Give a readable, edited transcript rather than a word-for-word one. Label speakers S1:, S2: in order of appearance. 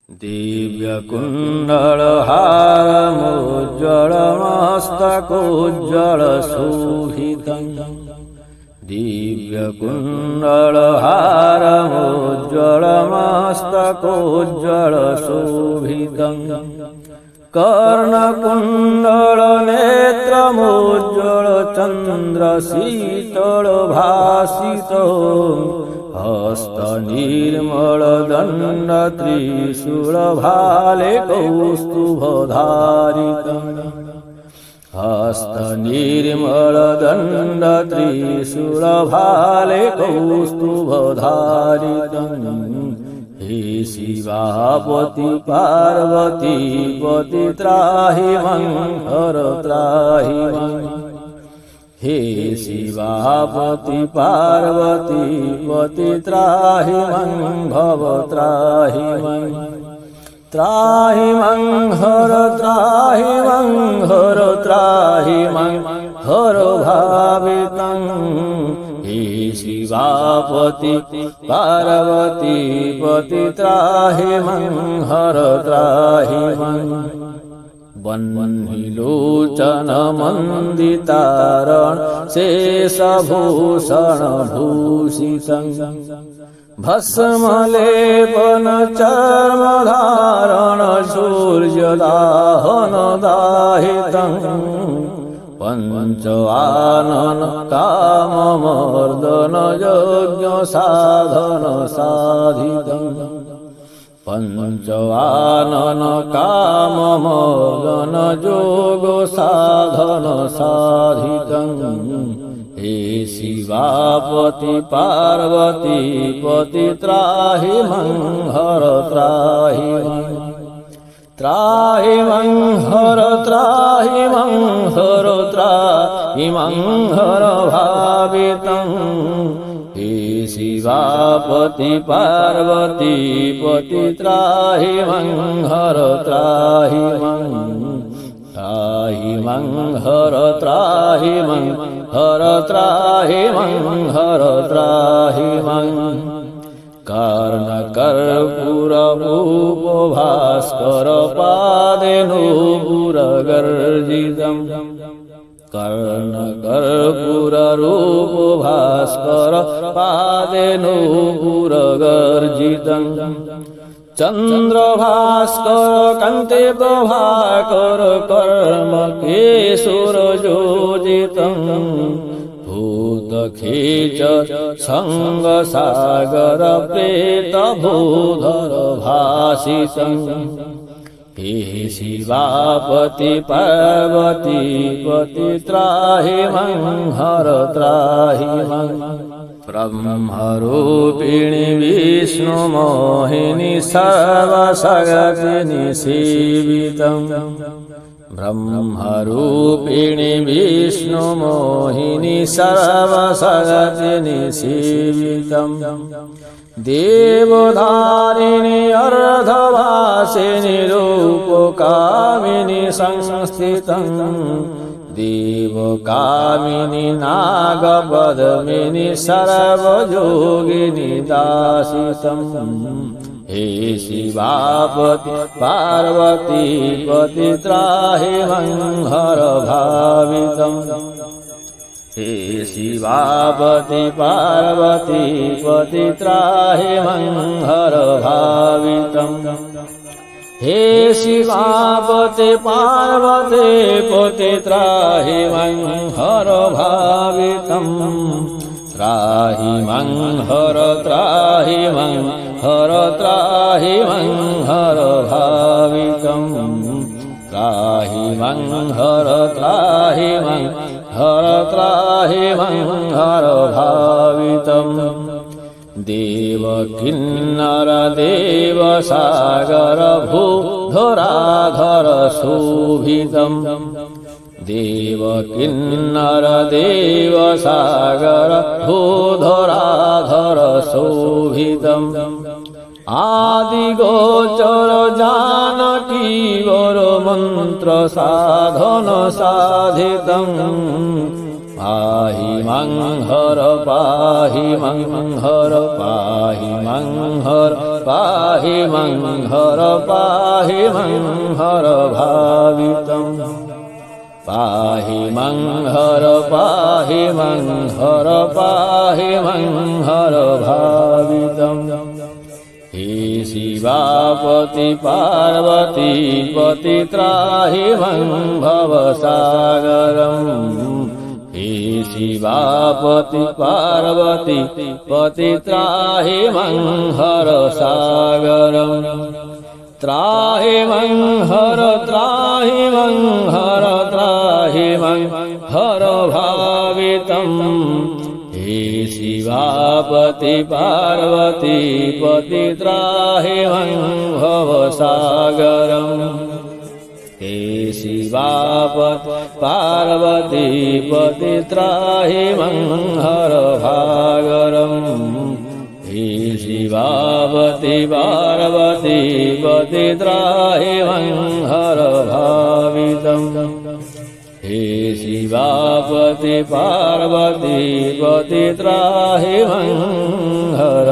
S1: दिव्यकुण्डलहारमुज्ज्वलमस्तकोज्ज्वलशोभितं दिव्यकुण्डलहारमुज्ज्वलमस्तकोज्ज्वलशोभितं कर्णकुण्डलनेत्रमुज्ज्वलचन्द्रशीतलभासितं हस्तनिर्मलदण्डत्रिशूलभाले कौस्तुभधारितं हस्तनिर्मलदण्डत्रिशूलभाले कौस्तुभधारितं हे शिवापति पार्वती पति त्राहि मं हर त्राहि मं हे शिवापति पार्वती पति त्राहि मं भव त्राहि मं त्राहि मं हर त्राहि मं हर त्राहि मं हर भावितं हे शिवापति पार्वती पति त्राहि मं हर त्राहि मं वह्निलोचन मन्दितारण शेषभूषण भूषितं भस्मलेपन चर्मधारण सूर्यदाहन दाहितं पंचआनन काममर्दन यज्ञ साधन साधितं पंचआनन काममर्दन योग साधन साधितं हे शिवापति पार्वती पति त्राहि मं हर त्राहि मं त्राहि मं हर त्राहि मं हर त्राहि मं हर भावितं हे शिवापति पार्वती पति त्राहि मं हर त्राहि मं त्राहि मं हर त्राहि मं हर त्राहि मं हर त्राहि मं कर्णकर्पूरभूपभास्कर पादेनूपुरगर्जितं कर्णकर्पूररूपभास्कर पादेनूपुरगर्जितं चन्द्रभास्कर कान्ते प्रभाकर कर्म केशरयोजितं भूतखेच संगसागर प्रेत भूधर भासितं हे शिवापति पार्वती पति त्राहि मं हर त्राहि मं ब्रह्मरूपिणि विष्णुमोहिनि सर्वशक्तिनि सेवितं ब्रह्मरूपिणि विष्णुमोहिनि सर्वशक्तिनि सेवितं देवधारिणि अर्धभासिनि रूपकामिनि संस्थितं देवकामिनि नागपद्मिनि सर्वयोगिनि दासितं हे शिवापति पार्वती पति त्राहि मं हर भावितं हे शिवापति पार्वती पति त्राहि मं हर भावितं हे शिवापति पार्वती पति त्राहि मं हर भावितं त्राहि मं हर त्राहि मं हर त्राहि मं हर भावितं त्राहि मं हर त्राहि मं हर त्राहि मं हर भावितं देवकिन्नर देवसागर भूधराधर शोभितं देवकिन्नर देवसागर भूधराधर शोभितं आदिगोचर जानकीवर मन्त्र साधन साधितं पाहि मं हर पाहि मं हर पाहि मं हर पाहि मं हर पाहि मं हर भावितम् पाहि मं हर पाहि मं हर पाहि मं हर भावितम् हे शिवापति पार्वती पति त्राहि मं भवसागरम् हे शिवापति पार्वती पति त्राहि मं हर सागरम् त्राहि मं हर त्राहि मं हर त्राहि मं हर भावितम् हे शिवापति पार्वती पति त्राहि मं भवसागरम् हे शिवापति पार्वती पति त्राहि मं हर भागरम् हे शिवापति पार्वती पति त्राहि मं हर भावितम् हे शिवापति पार्वती पति त्राहि मं हर